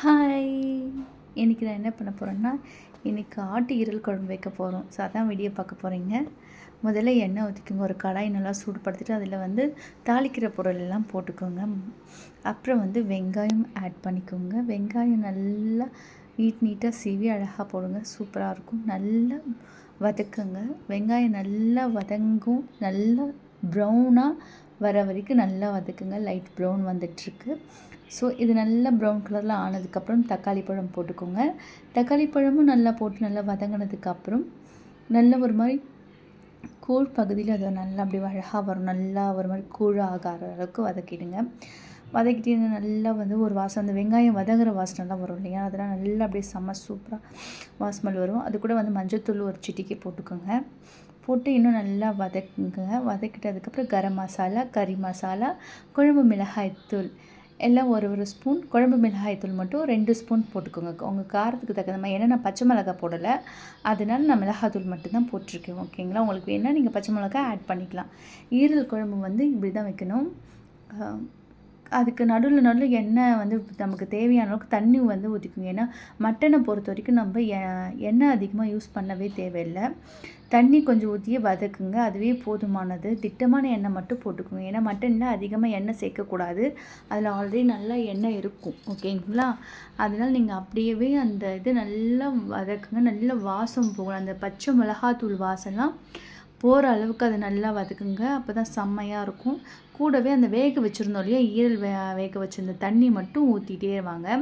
Hi! இன்றைக்கி நான் என்ன பண்ண போகிறேன்னா, இன்றைக்கி ஆட்டு ஈரல் குழம்பு வைக்க போகிறோம். ஸோ அதான் வீடியோ பார்க்க போகிறீங்க. முதல்ல எண்ணெய் ஊற்றிக்கோங்க. ஒரு கடாய் நல்லா சூடுபடுத்திட்டு அதில் தாளிக்கிற பொருள் எல்லாம் போட்டுக்கோங்க. அப்புறம் வெங்காயம் ஆட் பண்ணிக்கோங்க. வெங்காயம் நல்லா நீட்டாக சீவி அழகாக போடுங்க. சூப்பராக இருக்கும். நல்லா வதக்குங்க. வெங்காயம் நல்லா வதங்கும். நல்லா ப்ரௌனாக வர வரைக்கும் நல்லா வதக்குங்க. லைட் ப்ரௌன் வந்துட்டுருக்கு. ஸோ இது நல்லா ப்ரௌன் கலரில் ஆனதுக்கப்புறம் தக்காளி பழம் போட்டுக்கோங்க. தக்காளி பழமும் நல்லா போட்டு நல்லா வதங்கினதுக்கப்புறம் நல்ல ஒரு மாதிரி கூழ் பகுதியில் அதை நல்லா அப்படி அழகாக வரும். நல்லா ஒரு மாதிரி கூழ் ஆகாத அளவுக்கு வதக்கிடுங்க. வதக்கிட்டு நல்லா ஒரு வாசம், அந்த வெங்காயம் வதங்குற வாசனைலாம் வரும் இல்லையா, அதெல்லாம் நல்லா அப்படியே செம்ம சூப்பராக வாசமல் வரும். அது கூட மஞ்சள்தூள் ஒரு சிட்டிக்கை போட்டுக்கோங்க. போட்டு இன்னும் நல்லா வதக்குங்க. வதக்கிட்டதுக்கப்புறம் கரம் மசாலா, கறி மசாலா, குழம்பு மிளகாய்த்தூள் எல்லாம் ஒரு ஸ்பூன், குழம்பு மிளகாய்த்தூள் மட்டும் 2 ஸ்பூன் போட்டுக்கோங்க. உங்கள் காரத்துக்கு தகுந்த மாதிரி. ஏன்னா நான் பச்சை மிளகாய் போடலை, அதனால நான் மிளகாய்த்தூள் மட்டும்தான் போட்டிருக்கேன். ஓகேங்களா? உங்களுக்கு வேணால் நீங்கள் பச்சை மிளகாய் ஆட் பண்ணிக்கலாம். ஈரல் குழம்பு இப்படி தான் வைக்கணும். அதுக்கு நடுவில் எண்ணெய் நமக்கு தேவையான அளவுக்கு தண்ணி ஊற்றிக்குங்க. ஏன்னா மட்டனை பொறுத்த வரைக்கும் நம்ம எண்ணெய் அதிகமாக யூஸ் பண்ணவே தேவையில்லை. தண்ணி கொஞ்சம் ஊற்றியே வதக்குங்க. அதுவே போதுமானது. திட்டமான எண்ணெய் மட்டும் போட்டுக்கோங்க. ஏன்னா மட்டனில் அதிகமாக எண்ணெய் சேர்க்கக்கூடாது. அதில் ஆல்ரெடி நல்லா எண்ணெய் இருக்கும். ஓகேங்களா? அதனால் நீங்கள் அப்படியே அந்த இது நல்லா வதக்குங்க. நல்லா வாசம் போகணும். அந்த பச்சை மிளகாத்தூள் வாசம்லாம் போகிற அளவுக்கு அதை நல்லா வதக்குங்க. அப்போ தான் செம்மையாக இருக்கும். கூடவே அந்த வேக வச்சுருந்தோம் இல்லையா, ஈரல் வேக வச்சுருந்த தண்ணி மட்டும் ஊற்றிட்டே வாங்க.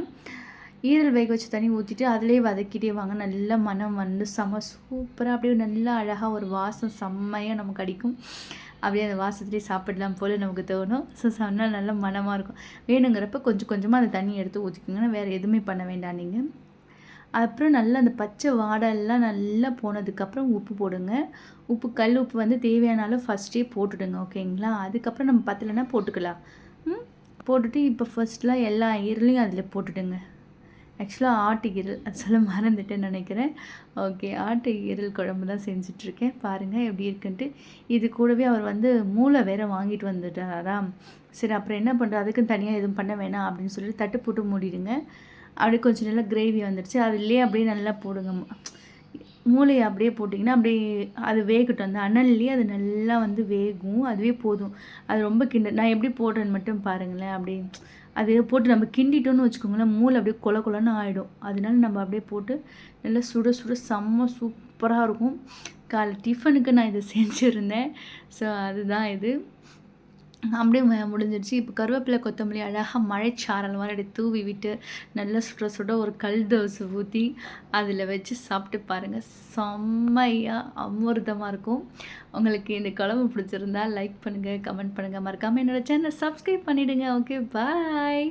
ஈரல் வேக வச்ச தண்ணி ஊற்றிட்டு அதிலே வதக்கிட்டே வாங்க. நல்லா மனம் செம்ம சூப்பராக அப்படியே நல்லா அழகாக ஒரு வாசம் செம்மையாக நமக்கு அடிக்கும். அப்படியே அந்த வாசத்துலேயே சாப்பிடலாம் போல் நமக்கு தோணும். ஸோ சொன்னால் நல்லா மனமாக இருக்கும். வேணுங்கிறப்ப கொஞ்சம் கொஞ்சமாக அந்த தண்ணி எடுத்து ஊற்றிக்கோங்கன்னா வேறு எதுவுமே பண்ண வேண்டாம் நீங்கள். அப்புறம் நல்லா அந்த பச்சை வாடெல்லாம் நல்லா போனதுக்கப்புறம் உப்பு போடுங்க. உப்பு, கல் உப்பு தேவையான அளவு ஃபஸ்ட்டே போட்டுடுங்க. ஓகேங்களா? அதுக்கப்புறம் நம்ம பத்தலைன்னா போட்டுக்கலாம். போட்டுட்டு இப்போ ஃபஸ்ட்லாம் எல்லா ஈரலையும் அதில் போட்டுடுங்க. ஆக்சுவலாக ஆட்டு ஈரல் அது சொல்ல மறந்துட்டேன்னு நினைக்கிறேன். ஓகே, ஆட்டு ஈரல் குழம்பு தான் செஞ்சிட்ருக்கேன். பாருங்கள் எப்படி இருக்குன்ட்டு. இது கூடவே அவர் மூளை வேறு வாங்கிட்டு வந்துட்டாராம். சரி, அப்புறம் என்ன பண்ணுறது, அதுக்குன்னு தனியாக எதுவும் பண்ண வேணாம் அப்படின்னு சொல்லிட்டு தட்டு போட்டு மூடிடுங்க. அப்படியே கொஞ்சம் நல்லா கிரேவி வந்துடுச்சு. அதுலேயே அப்படியே நல்லா போடுங்க. மூளையை அப்படியே போட்டிங்கன்னா அப்படியே அது வேகட்டும். அந்த அனல்லையே அது நல்லா வேகும். அதுவே போதும். அது ரொம்ப நான் எப்படி போடுறேன்னு மட்டும் பாருங்களேன். அப்படியே அது போட்டு நம்ம கிண்டிட்டோன்னு வச்சுக்கோங்களேன், மூளை அப்படியே கொல கொலன்னு ஆகிடும். அதனால நம்ம அப்படியே போட்டு நல்லா சுட சுட செம்ம சூப்பராக இருக்கும். காலை டிஃபனுக்கு நான் இதை செஞ்சுருந்தேன். ஸோ அதுதான் இது. அப்படியே முடிஞ்சிடுச்சு. இப்போ கருவேப்பிலை, கொத்தமல்லி அழகாக மழைச்சாரல் மாதிரி அப்படி தூவி விட்டு நல்லா சுட சுட ஒரு கல் தோசை ஊற்றி அதில் வச்சு சாப்பிட்டு பாருங்கள். செம்மையாக அமிர்தமாக இருக்கும். உங்களுக்கு இந்த குழம்பு பிடிச்சிருந்தா லைக் பண்ணுங்கள், கமெண்ட் பண்ணுங்கள். மறக்காமல் என்னோடய சேனலை சப்ஸ்கிரைப் பண்ணிவிடுங்க. ஓகே, பாய்.